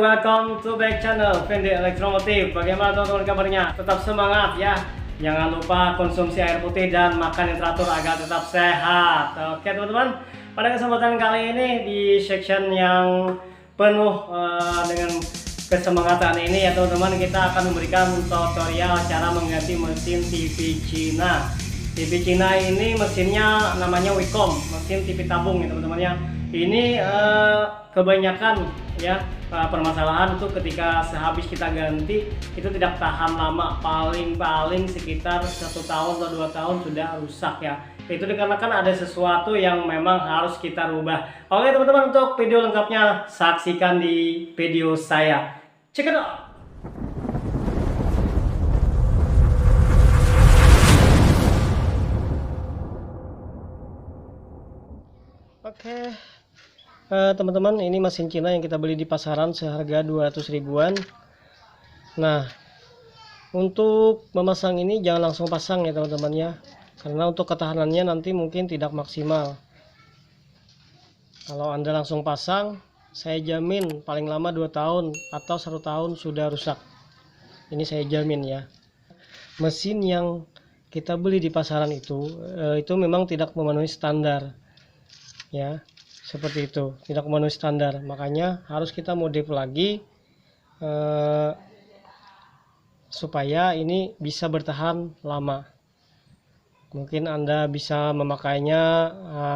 welcome to back channel Fendi Elektromotif. Bagaimana teman-teman kabarnya? Tetap semangat ya. Jangan lupa konsumsi air putih dan makan yang teratur agar tetap sehat. Oke teman-teman, pada kesempatan kali ini di section yang penuh dengan kesemangatan ini ya teman-teman, kita akan memberikan tutorial cara mengganti mesin TV Cina. TV Cina ini mesinnya namanya Wicom, mesin TV tabung ya teman-teman ya. Ini kebanyakan ya permasalahan itu ketika sehabis kita ganti itu tidak tahan lama, paling sekitar 1 tahun atau 2 tahun sudah rusak ya. Itu dikarenakan ada sesuatu yang memang harus kita rubah. Oke teman-teman, untuk video lengkapnya saksikan di video saya. Check it out. Oke, teman-teman, ini mesin Cina yang kita beli di pasaran seharga 200 ribuan. Nah, untuk memasang ini jangan langsung pasang ya teman-teman ya, karena untuk ketahanannya nanti mungkin tidak maksimal. Kalau Anda langsung pasang, saya jamin paling lama 2 tahun atau 1 tahun sudah rusak. Ini saya jamin ya. Mesin yang kita beli di pasaran itu memang tidak memenuhi standar ya, seperti itu, tidak memenuhi standar, makanya harus kita modif lagi supaya ini bisa bertahan lama. Mungkin Anda bisa memakainya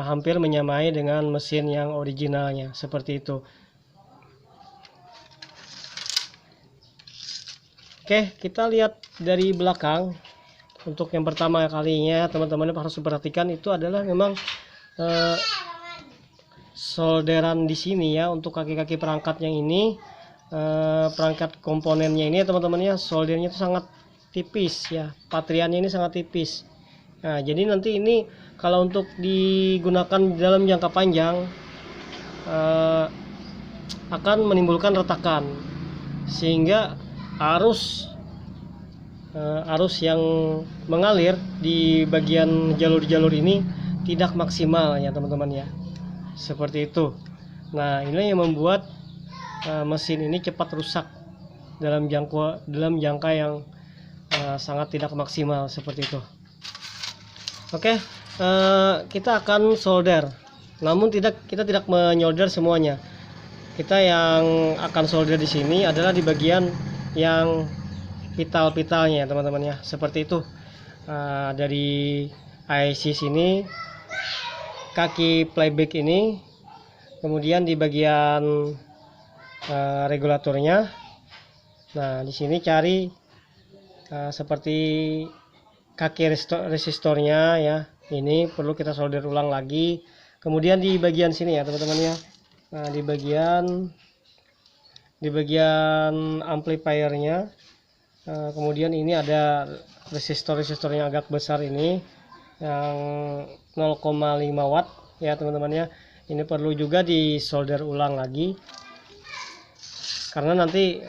hampir menyamai dengan mesin yang originalnya, seperti itu. Oke, kita lihat dari belakang. Untuk yang pertama kalinya teman-teman harus perhatikan itu adalah memang solderan di sini ya, untuk kaki-kaki perangkatnya ini, perangkat komponennya ini teman-teman ya, soldernya itu sangat tipis ya, patriannya ini sangat tipis. Nah, jadi nanti ini kalau untuk digunakan dalam jangka panjang akan menimbulkan retakan, sehingga arus yang mengalir di bagian jalur-jalur ini tidak maksimal ya teman-teman ya, seperti itu. Nah, ini yang membuat mesin ini cepat rusak dalam jangka yang sangat tidak maksimal, seperti itu. Oke, kita akan solder, namun kita tidak menyolder semuanya. Kita yang akan solder di sini adalah di bagian yang pital-pitalnya teman-teman ya, seperti itu. Dari IC sini, kaki playback ini, kemudian di bagian regulatornya. Nah, di sini cari seperti kaki resistornya ya, ini perlu kita solder ulang lagi. Kemudian di bagian sini ya teman-teman ya, nah di bagian amplifiernya, kemudian ini ada resistor yang agak besar ini yang 0,5 watt ya teman-teman ya. Ini perlu juga disolder ulang lagi, karena nanti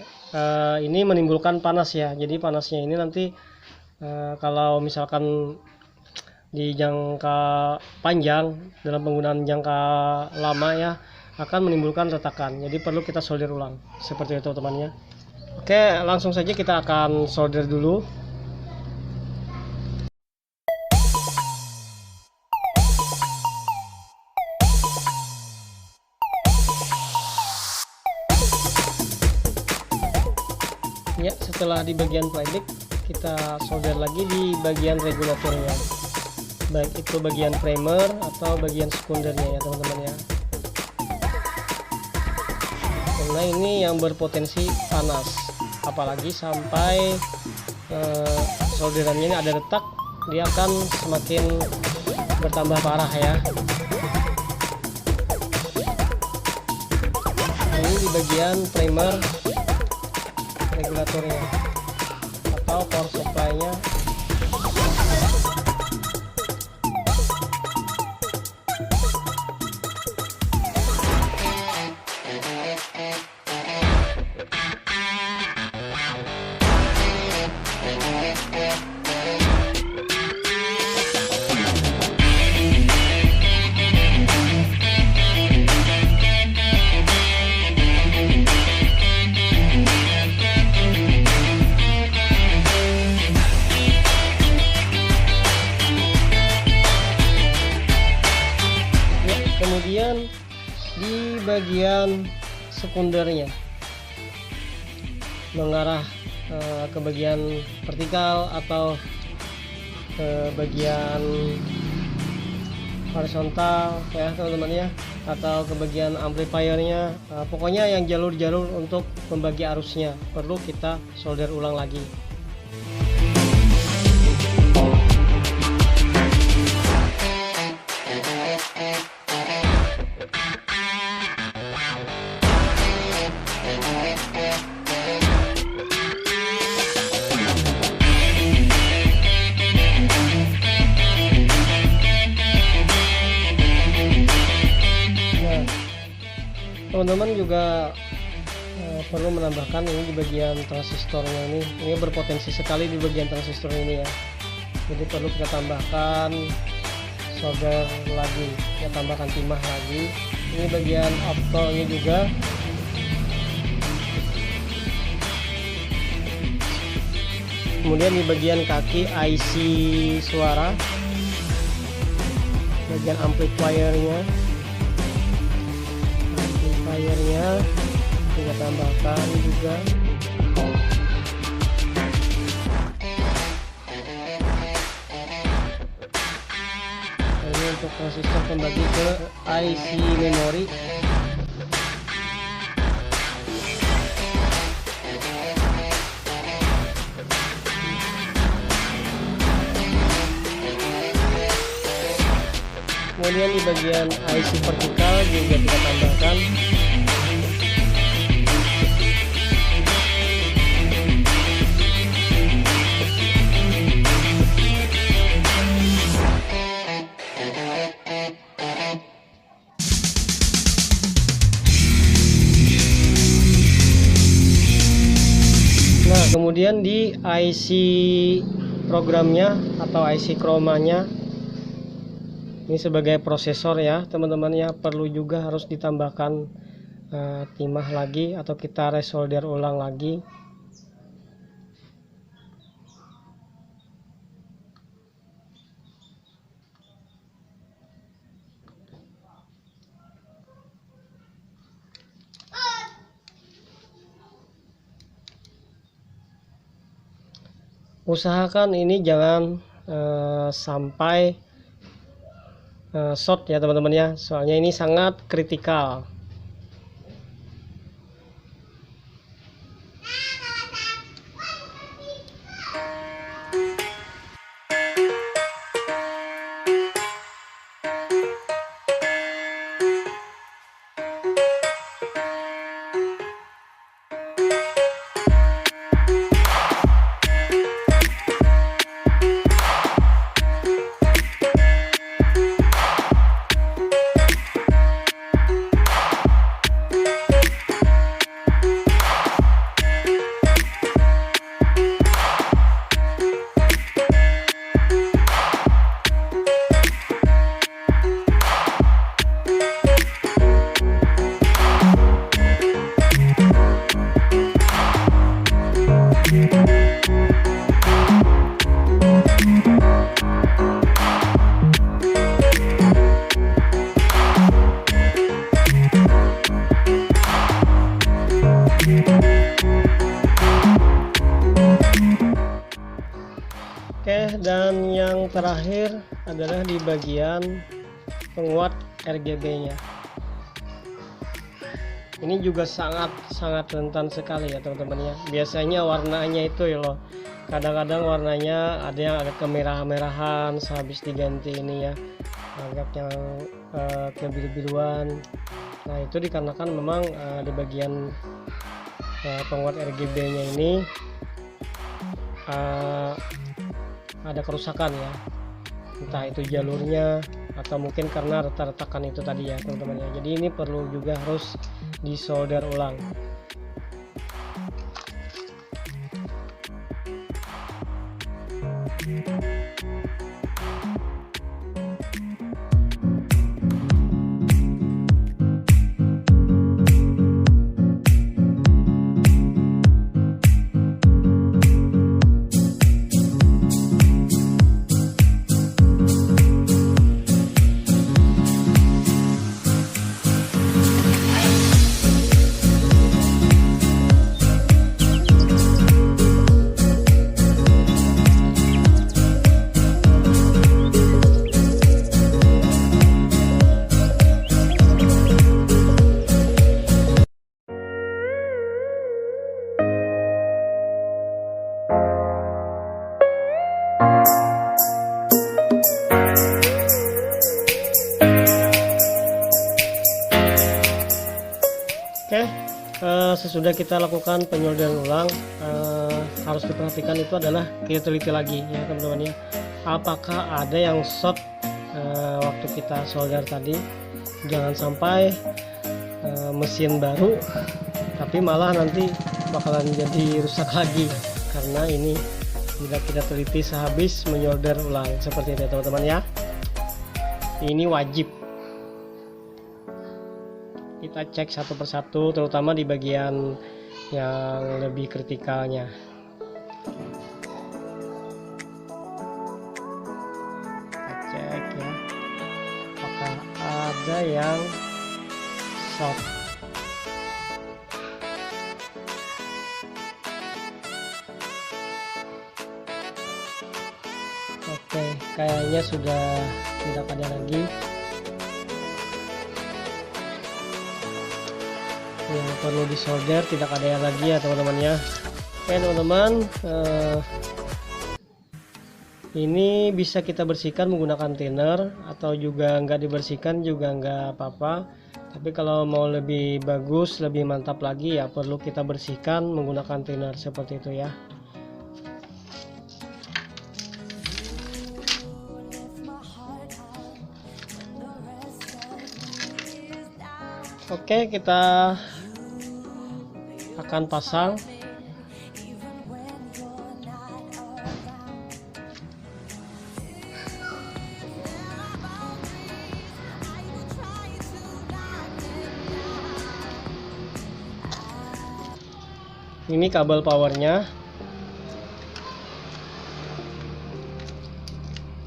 ini menimbulkan panas ya. Jadi panasnya ini nanti kalau misalkan di jangka panjang, dalam penggunaan jangka lama ya, akan menimbulkan retakan. Jadi perlu kita solder ulang, seperti itu teman-teman ya. Oke, langsung saja kita akan solder dulu. Ya, setelah di bagian playback, kita solder lagi di bagian regulatornya, baik itu bagian primer atau bagian sekundernya ya teman-teman ya, karena ini yang berpotensi panas, apalagi sampai solderannya ini ada retak, dia akan semakin bertambah parah ya. Ini di bagian primer regulatornya atau power supply-nya. bagian sekundernya mengarah ke bagian vertikal atau ke bagian horizontal ya teman-teman ya, atau ke bagian amplifiernya. Pokoknya yang jalur-jalur untuk membagi arusnya perlu kita solder ulang lagi. Teman-teman juga perlu menambahkan ini di bagian transistornya ini berpotensi sekali di bagian transistor ini ya, jadi perlu kita tambahkan solder lagi, kita tambahkan timah lagi. Ini bagian optolnya juga, kemudian di bagian kaki IC suara, bagian amplifiernya kita tambahkan juga. Ini untuk transistor pembagi ke IC memori. Kemudian di bagian IC vertikal juga kita tambahkan. Nah, kemudian di IC programnya atau IC chromanya ini sebagai prosesor ya teman-teman ya, perlu juga harus ditambahkan timah lagi atau kita resolder ulang lagi. Usahakan ini jangan sampai short ya teman-teman ya, soalnya ini sangat kritikal. Oke, dan yang terakhir adalah di bagian penguat RGB-nya. Ini juga sangat rentan sekali ya teman-teman ya. Biasanya warnanya itu ya loh, kadang-kadang warnanya ada yang agak kemerah-merahan sehabis diganti ini ya, agak yang kebiru-biruan. Nah itu dikarenakan memang di bagian penguat RGB-nya ini ada kerusakan ya, entah itu jalurnya atau mungkin karena retak-retakan itu tadi ya teman-teman ya. Jadi ini perlu juga harus disolder ulang. sesudah kita lakukan penyolderan ulang, harus diperhatikan itu adalah kita teliti lagi ya teman-teman ya, apakah ada yang short waktu kita solder tadi. Jangan sampai mesin baru tapi malah nanti bakalan jadi rusak lagi, karena ini tidak kita teliti sehabis menyolder ulang. Seperti itu teman-teman ya, ini wajib kita cek satu persatu, terutama di bagian yang lebih kritikalnya. Kita cek ya, apakah ada yang short. Oke, kayaknya sudah tidak ada lagi yang perlu disolder, tidak ada yang lagi ya teman-teman ya. Oke teman-teman, ini bisa kita bersihkan menggunakan thinner, atau juga nggak dibersihkan juga nggak apa-apa. Tapi kalau mau lebih bagus, lebih mantap lagi ya perlu kita bersihkan menggunakan thinner seperti itu ya. Oke, kita akan pasang. Ini kabel powernya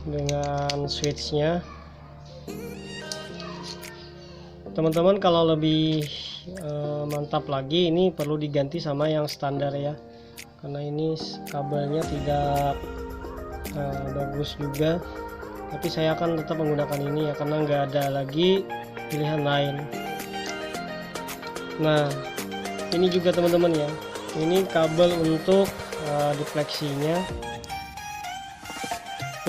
dengan switchnya. Teman-teman kalau lebih mantap lagi, ini perlu diganti sama yang standar ya, karena ini kabelnya tidak bagus juga. Tapi saya akan tetap menggunakan ini ya, karena nggak ada lagi pilihan lain. Nah ini juga teman-teman ya, ini kabel untuk defleksinya.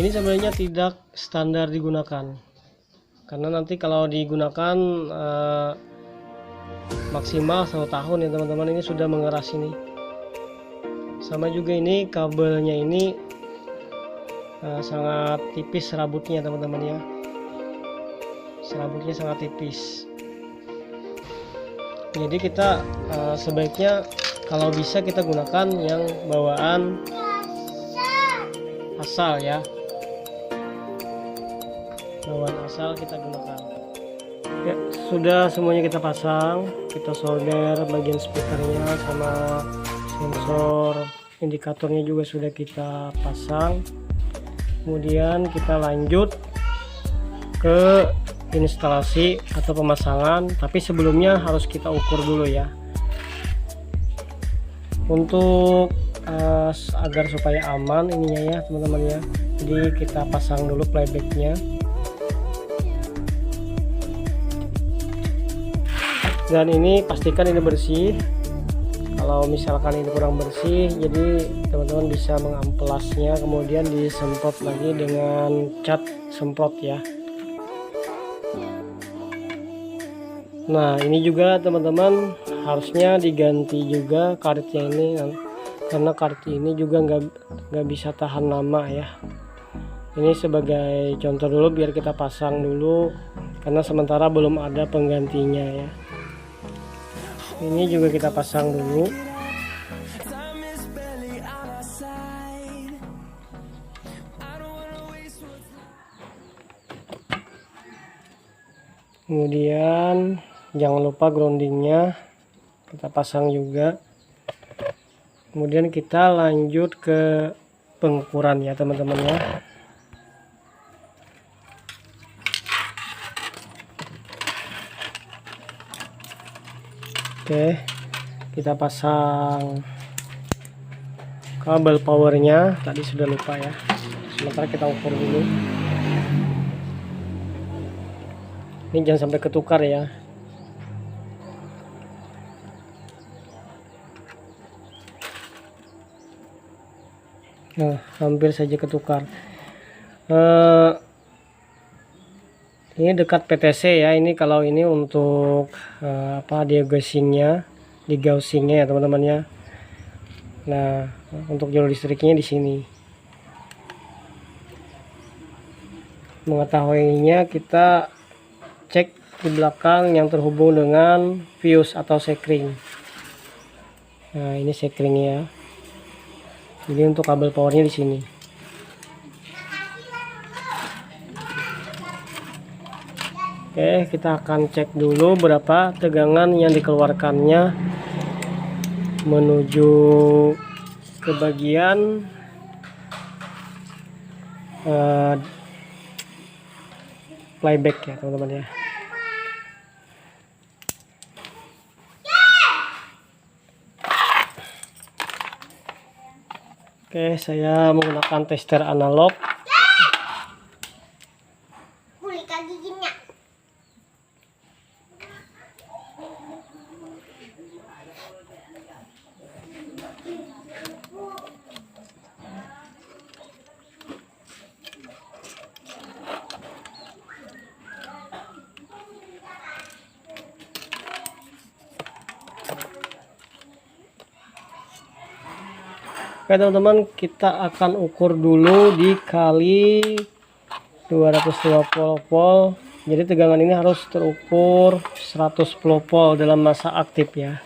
Ini sebenarnya tidak standar digunakan, karena nanti kalau digunakan maksimal 1 tahun ya teman-teman. Ini sudah mengeras ini. Sama juga ini kabelnya ini sangat tipis serabutnya teman-teman ya, serabutnya sangat tipis. Jadi kita sebaiknya kalau bisa kita gunakan yang bawaan asal ya, bawaan asal kita gunakan ya. Sudah semuanya kita pasang, kita solder bagian speakernya sama sensor indikatornya juga sudah kita pasang. Kemudian kita lanjut ke instalasi atau pemasangan, tapi sebelumnya harus kita ukur dulu ya, untuk agar supaya aman ininya ya teman-teman ya. Jadi kita pasang dulu playbacknya. Dan ini pastikan ini bersih. Kalau misalkan ini kurang bersih, jadi teman-teman bisa mengamplasnya, kemudian disemprot lagi dengan cat semprot ya. Nah ini juga teman-teman harusnya diganti juga karetnya ini, karena karet ini juga nggak bisa tahan lama ya. Ini sebagai contoh dulu biar kita pasang dulu, karena sementara belum ada penggantinya ya. Ini juga kita pasang dulu. Kemudian jangan lupa groundingnya kita pasang juga. Kemudian kita lanjut ke pengukuran ya teman-teman ya. Oke, kita pasang kabel powernya, tadi sudah lupa ya. Sementara kita ukur dulu. Ini jangan sampai ketukar ya. Nah, hampir saja ketukar. Ini dekat PTC ya. Ini kalau ini untuk dia gasingnya, di gausingnya ya teman-teman ya. Nah, untuk jalur listriknya di sini. Mengetahuinya kita cek di belakang yang terhubung dengan fuse atau sekring. Nah, ini sekringnya. Jadi untuk kabel powernya di sini. Oke, kita akan cek dulu berapa tegangan yang dikeluarkannya menuju ke bagian playback ya teman-teman ya. Oke, saya menggunakan tester analog. Oke teman-teman, kita akan ukur dulu dikali 250 volt. Jadi tegangan ini harus terukur 110 volt dalam masa aktif ya.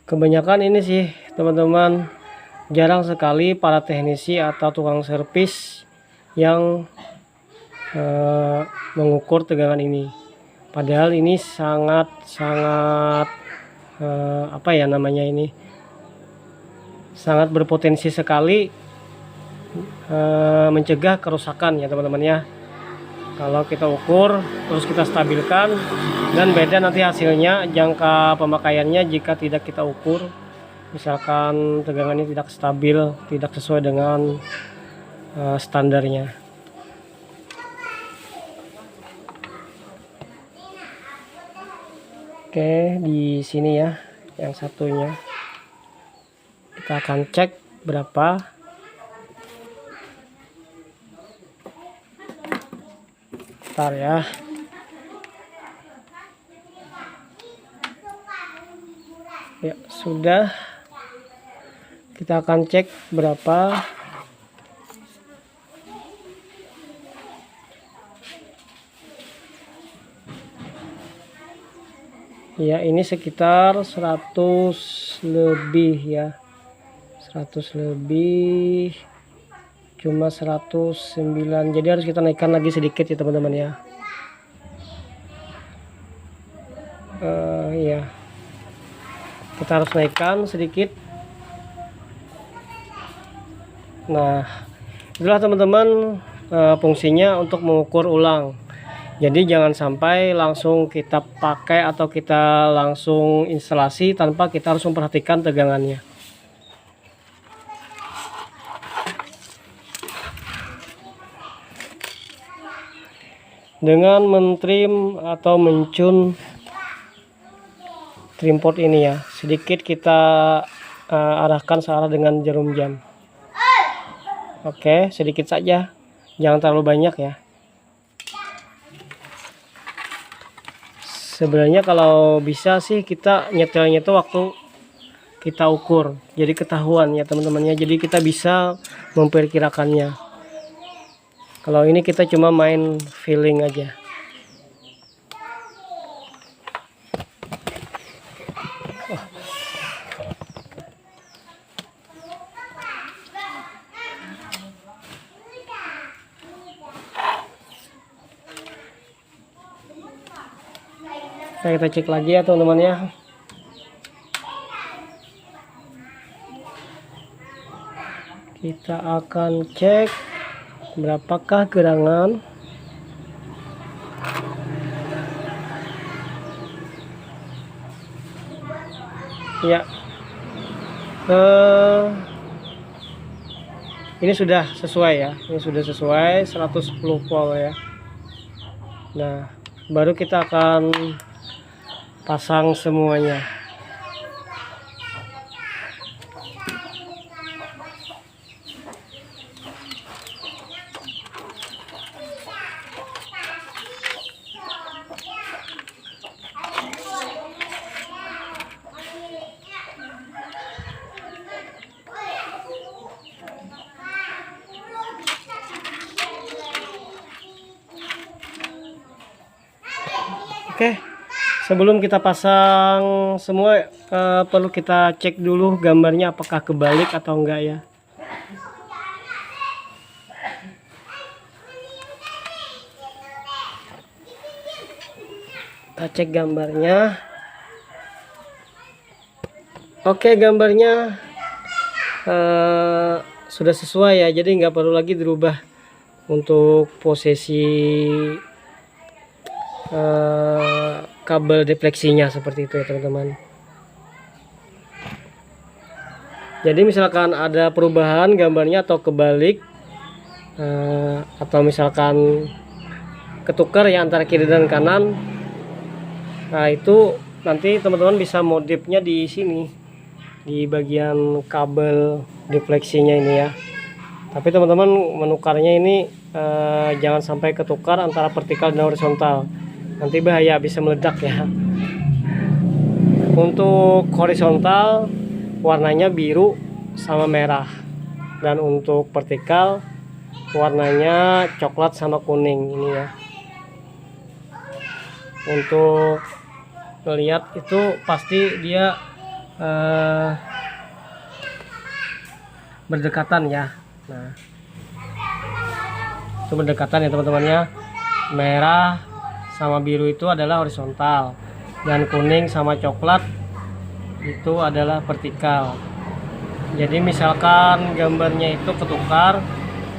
Kebanyakan ini sih teman-teman, jarang sekali para teknisi atau tukang servis yang mengukur tegangan ini. Padahal ini sangat apa ya namanya ini, sangat berpotensi sekali mencegah kerusakan ya teman-teman ya. Kalau kita ukur terus kita stabilkan, dan beda nanti hasilnya jangka pemakaiannya jika tidak kita ukur. Misalkan tegangannya tidak stabil, tidak sesuai dengan standarnya. Oke, di sini ya, yang satunya kita akan cek berapa. Bentar ya. Ya, sudah. Kita akan cek berapa. Ya, ini sekitar 100 lebih ya. 100 lebih. Cuma 109. Jadi harus kita naikkan lagi sedikit ya teman-teman ya. Ya. Kita harus naikkan sedikit. Nah, itulah teman-teman fungsinya untuk mengukur ulang. Jadi jangan sampai langsung kita pakai atau kita langsung instalasi tanpa kita harus memperhatikan tegangannya. Dengan mentrim atau mencun trim port ini ya, sedikit kita arahkan searah dengan jarum jam. Oke, sedikit saja, jangan terlalu banyak ya. Sebenarnya kalau bisa sih kita nyetelnya itu waktu kita ukur, jadi ketahuan ya teman-temannya, jadi kita bisa memperkirakannya. Kalau ini kita cuma main feeling aja. Kita cek lagi ya teman-teman ya. Kita akan cek berapakah gerangan. Ya, ini sudah sesuai ya. Ini sudah sesuai 110 volt ya. Nah, baru kita akan pasang semuanya. Oke, sebelum kita pasang semua perlu kita cek dulu gambarnya apakah kebalik atau enggak ya. Kita cek gambarnya. Oke, gambarnya sudah sesuai ya, jadi nggak perlu lagi dirubah untuk posisi kabel defleksinya seperti itu ya teman-teman. Jadi misalkan ada perubahan gambarnya atau kebalik atau misalkan ketukar ya antara kiri dan kanan, nah itu nanti teman-teman bisa modifnya di sini, di bagian kabel defleksinya ini ya. Tapi teman-teman menukarnya ini jangan sampai ketukar antara vertikal dan horizontal, nanti bahaya, bisa meledak ya. Untuk horizontal warnanya biru sama merah, dan untuk vertikal warnanya coklat sama kuning ini ya. Untuk melihat itu pasti dia berdekatan ya. Nah, itu berdekatan ya teman-teman ya. Merah sama biru itu adalah horizontal, dan kuning sama coklat itu adalah vertikal. Jadi misalkan gambarnya itu ketukar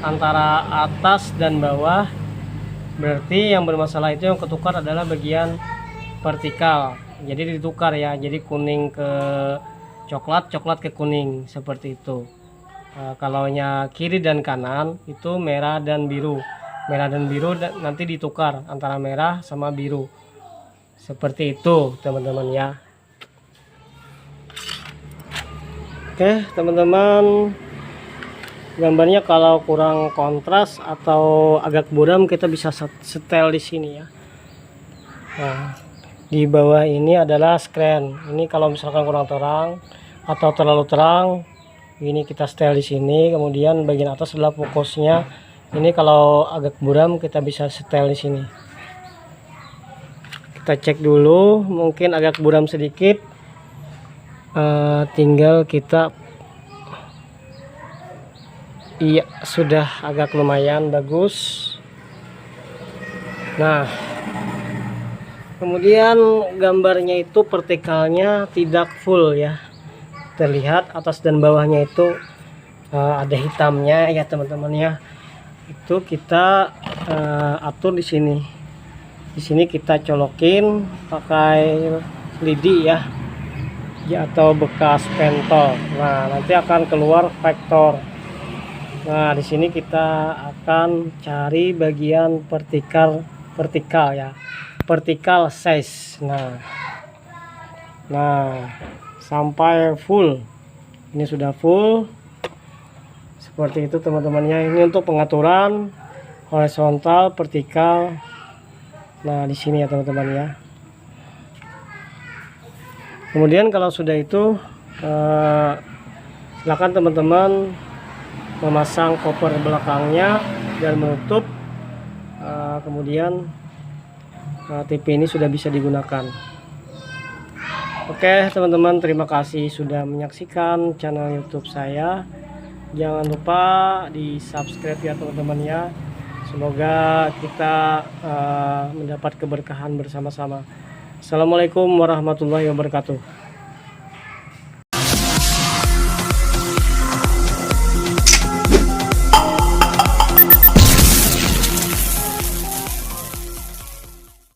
antara atas dan bawah, berarti yang bermasalah itu yang ketukar adalah bagian vertikal. Jadi ditukar ya, jadi kuning ke coklat, coklat ke kuning seperti itu. Kalaunya kiri dan kanan itu merah dan biru, merah dan biru nanti ditukar antara merah sama biru seperti itu teman-teman ya. Oke teman-teman, gambarnya kalau kurang kontras atau agak buram kita bisa setel di sini ya. Nah, di bawah ini adalah screen. Ini kalau misalkan kurang terang atau terlalu terang, ini kita setel di sini. Kemudian bagian atas adalah fokusnya. Ini kalau agak buram kita bisa setel di sini. Kita cek dulu, mungkin agak buram sedikit. Tinggal kita, iya sudah agak lumayan bagus. Nah, kemudian gambarnya itu vertikalnya tidak full ya, terlihat atas dan bawahnya itu ada hitamnya ya teman-teman ya. Itu kita atur di sini. Di sini kita colokin pakai lidi ya, atau bekas pentol. Nah, nanti akan keluar vektor. Nah, di sini kita akan cari bagian vertikal ya, vertikal size. Nah sampai full, ini sudah full seperti itu teman-temannya. Ini untuk pengaturan horizontal, vertikal. Nah di sini ya teman-teman ya. Kemudian kalau sudah itu silakan teman-teman memasang koper belakangnya dan menutup. Kemudian TV ini sudah bisa digunakan. Oke teman-teman, terima kasih sudah menyaksikan channel YouTube saya. Jangan lupa di subscribe ya teman-teman ya. Semoga kita mendapat keberkahan bersama-sama. Assalamualaikum warahmatullahi wabarakatuh.